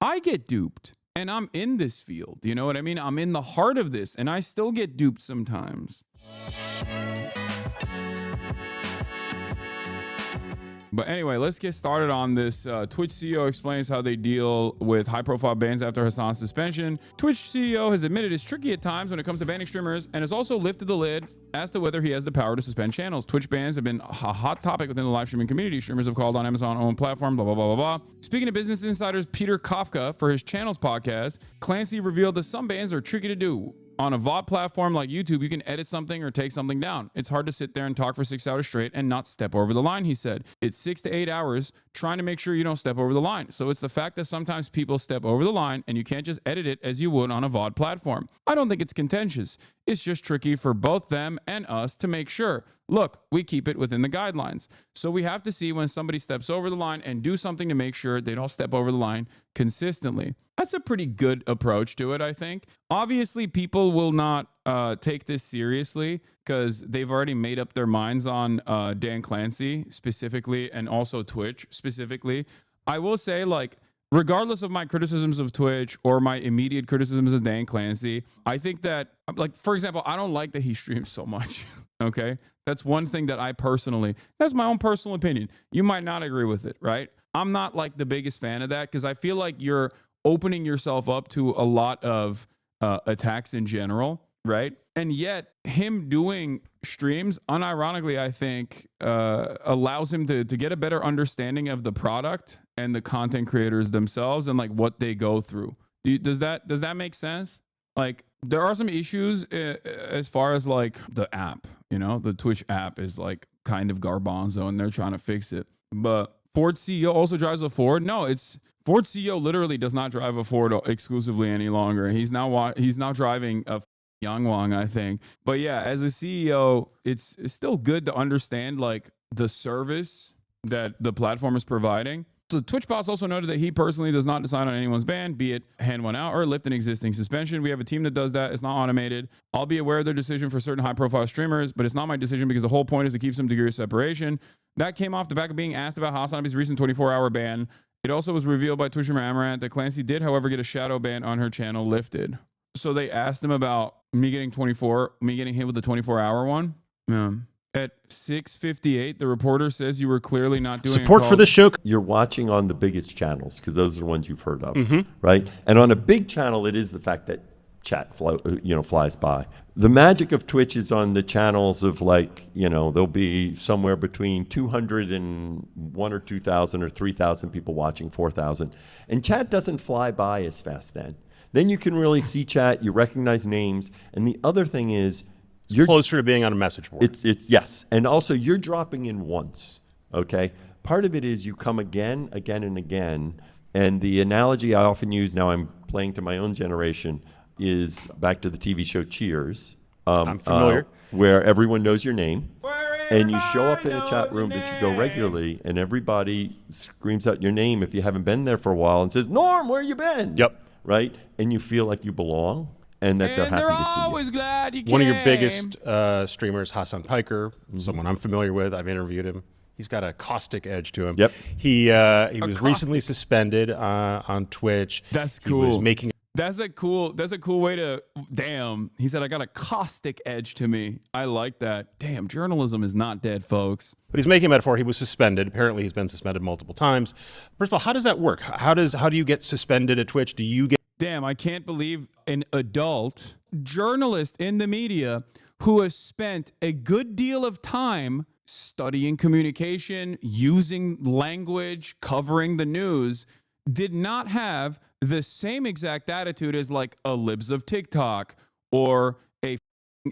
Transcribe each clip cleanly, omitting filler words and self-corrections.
I get duped. And I'm in this field, you know what I mean? I'm in the heart of this, and I still get duped sometimes. But anyway, let's get started on this. Twitch CEO explains how they deal with high-profile bans after Hasan's suspension. Twitch CEO has admitted it's tricky at times when it comes to banning streamers, and has also lifted the lid as to whether he has the power to suspend channels. Twitch bans have been a hot topic within the live streaming community. Streamers have called on Amazon-owned platform, blah, blah, blah, blah, blah. Speaking to Business Insider's Peter Kafka for his channel's podcast, Clancy revealed that some bans are tricky to do. On a VOD platform like YouTube, you can edit something or take something down. It's hard to sit there and talk for 6 hours straight and not step over the line, he said. It's 6 to 8 hours trying to make sure you don't step over the line. So it's the fact that sometimes people step over the line and you can't just edit it as you would on a VOD platform. I don't think it's contentious. It's just tricky for both them and us to make sure. Look, we keep it within the guidelines. So we have to see when somebody steps over the line and do something to make sure they don't step over the line consistently. That's a pretty good approach to it, I think. Obviously, people will not take this seriously because they've already made up their minds on Dan Clancy specifically and also Twitch specifically. I will say, like, regardless of my criticisms of Twitch or my immediate criticisms of Dan Clancy, I think that, like, for example, I don't like that he streams so much, okay? That's one thing that that's my own personal opinion. You might not agree with it, right? I'm not, like, the biggest fan of that because I feel like you're opening yourself up to a lot of attacks in general, right? And yet him doing streams, unironically, I think, allows him to get a better understanding of the product and the content creators themselves and like what they go through. Does that make sense? Like, there are some issues as far as like the app, you know, the Twitch app is like kind of garbanzo and they're trying to fix it. But Ford CEO also drives a Ford. No, Ford CEO literally does not drive a Ford exclusively any longer. He's now driving a Yangwang, I think. But yeah, as a CEO, it's still good to understand like the service that the platform is providing. The Twitch boss also noted that he personally does not decide on anyone's ban, be it hand one out or lift an existing suspension. We have a team that does that. It's not automated. I'll be aware of their decision for certain high-profile streamers, but it's not my decision because the whole point is to keep some degree of separation. That came off the back of being asked about HasanAbi's recent 24-hour ban. It also was revealed by Twitch streamer Amaranth that Clancy did, however, get a shadow ban on her channel lifted. So they asked him about me getting hit with the 24-hour one. Yeah. At 6:58, the reporter says you were clearly not doing support for the show. You're watching on the biggest channels because those are the ones you've heard of, right? And on a big channel, it is the fact that chat flies by. The magic of Twitch is on the channels of like, there'll be somewhere between 200 and 1,000 or 2,000 or 3,000 people watching, 4,000. And chat doesn't fly by as fast then. Then you can really see chat, you recognize names. And the other thing is, you're closer to being on a message board. It's yes. And also you're dropping in once, okay? Part of it is you come again and again. And the analogy I often use, now I'm playing to my own generation, is back to the TV show Cheers. I'm familiar. Where everyone knows your name. And you show up in a chat room that you go regularly, and everybody screams out your name if you haven't been there for a while and says, Norm, where you been? Yep. Right? And you feel like you belong. And that they're happy to see you. Always glad you came. One of your biggest streamers, Hasan Piker, someone I'm familiar with. I've interviewed him. He's got a caustic edge to him. Yep. He was recently suspended on Twitch. That's cool. He was making. That's a cool way to. Damn. He said I got a caustic edge to me. I like that. Damn. Journalism is not dead, folks. But he's making a metaphor. He was suspended. Apparently, he's been suspended multiple times. First of all, how does that work? How do you get suspended at Twitch? Do you get? Damn, I can't believe an adult journalist in the media who has spent a good deal of time studying communication, using language, covering the news, did not have the same exact attitude as like a Libs of TikTok or a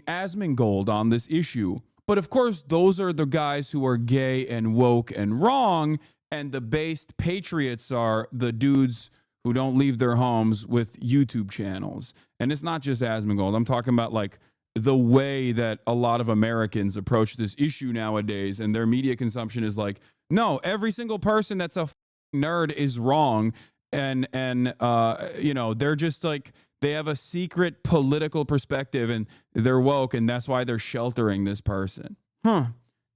Asmongold on this issue. But of course, those are the guys who are gay and woke and wrong, and the based patriots are the dudes who don't leave their homes with YouTube channels. And it's not just Asmongold. I'm talking about like the way that a lot of Americans approach this issue nowadays, and their media consumption is like, no, every single person that's a nerd is wrong. And they're just like, they have a secret political perspective and they're woke, and that's why they're sheltering this person.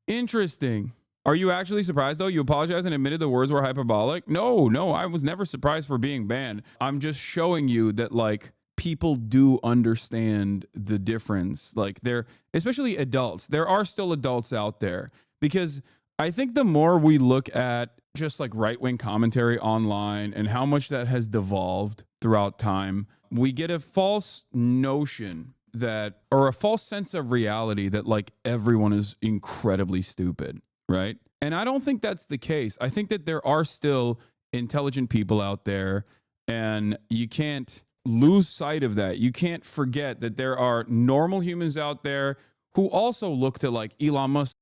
Interesting. Are you actually surprised though? You apologized and admitted the words were hyperbolic? No, I was never surprised for being banned. I'm just showing you that like people do understand the difference. Like they're, especially adults, there are still adults out there, because I think the more we look at just like right-wing commentary online and how much that has devolved throughout time, we get a false notion that, or a false sense of reality that like everyone is incredibly stupid, right? And I don't think that's the case. I think that there are still intelligent people out there, and you can't lose sight of that. You can't forget that there are normal humans out there who also look to like Elon Musk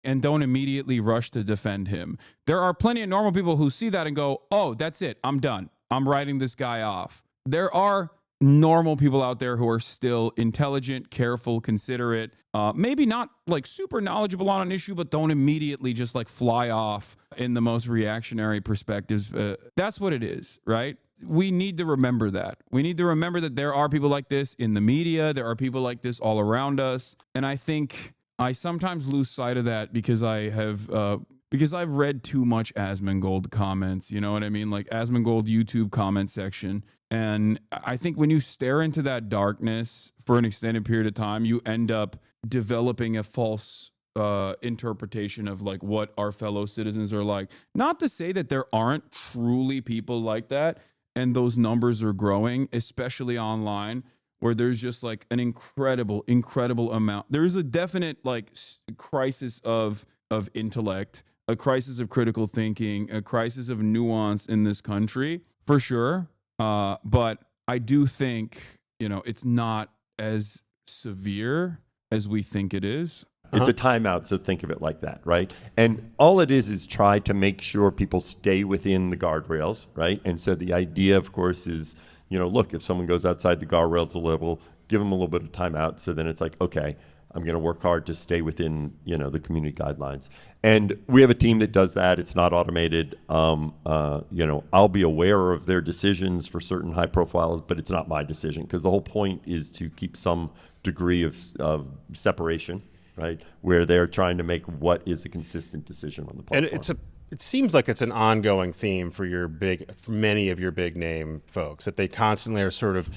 and don't immediately rush to defend him. There are plenty of normal people who see that and go, oh, that's it. I'm done. I'm writing this guy off. There are normal people out there who are still intelligent, careful, considerate, maybe not like super knowledgeable on an issue, but don't immediately just like fly off in the most reactionary perspectives. That's what it is, right? We need to remember that. We need to remember that there are people like this in the media. There are people like this all around us. And I think I sometimes lose sight of that because I've read too much Asmongold comments, you know what I mean? Like Asmongold YouTube comment section. And I think when you stare into that darkness for an extended period of time, you end up developing a false interpretation of like what our fellow citizens are like. Not to say that there aren't truly people like that, and those numbers are growing, especially online, where there's just like an incredible amount. There's a definite like crisis of intellect, a crisis of critical thinking, a crisis of nuance in this country, for sure. But I do think, you know, it's not as severe as we think it is. It's a timeout, so think of it like that, right? And all it is try to make sure people stay within the guardrails, right? And so the idea, of course, is, you know, look, if someone goes outside the guardrails a little, give them a little bit of timeout. So then it's like, okay, I'm going to work hard to stay within, you know, the community guidelines. And we have a team that does that. It's not automated. You know, I'll be aware of their decisions for certain high profiles, but it's not my decision, because the whole point is to keep some degree of separation, right? Where they're trying to make what is a consistent decision on the platform. And it seems like it's an ongoing theme for many of your big name folks, that they constantly are sort of,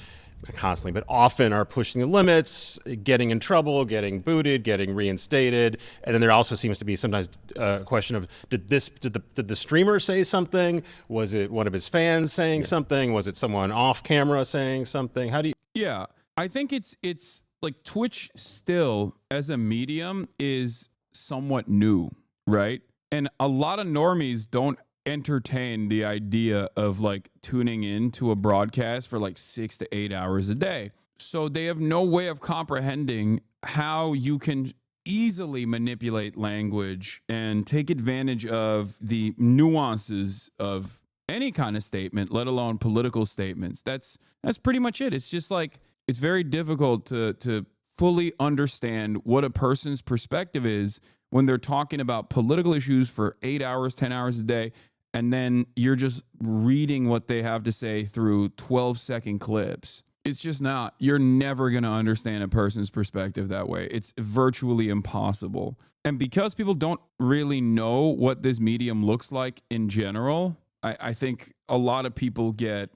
not constantly, but often are pushing the limits, getting in trouble, getting booted, getting reinstated. And then there also seems to be sometimes a question of, did the streamer say something? Was it one of his fans saying something? Was it someone off camera saying something? How do you? Yeah, I think it's like Twitch still as a medium is somewhat new, right? And a lot of normies don't entertain the idea of like tuning in to a broadcast for like 6 to 8 hours a day. So they have no way of comprehending how you can easily manipulate language and take advantage of the nuances of any kind of statement, let alone political statements. That's pretty much it. It's just like, it's very difficult to fully understand what a person's perspective is when they're talking about political issues for 8 hours, 10 hours a day, and then you're just reading what they have to say through 12-second clips. It's just not. You're never going to understand a person's perspective that way. It's virtually impossible. And because people don't really know what this medium looks like in general, I think a lot of people get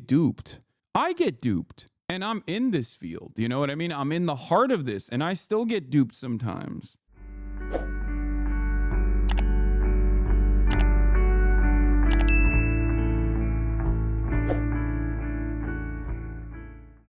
duped. I get duped. And I'm in this field, you know what I mean? I'm in the heart of this, and I still get duped sometimes.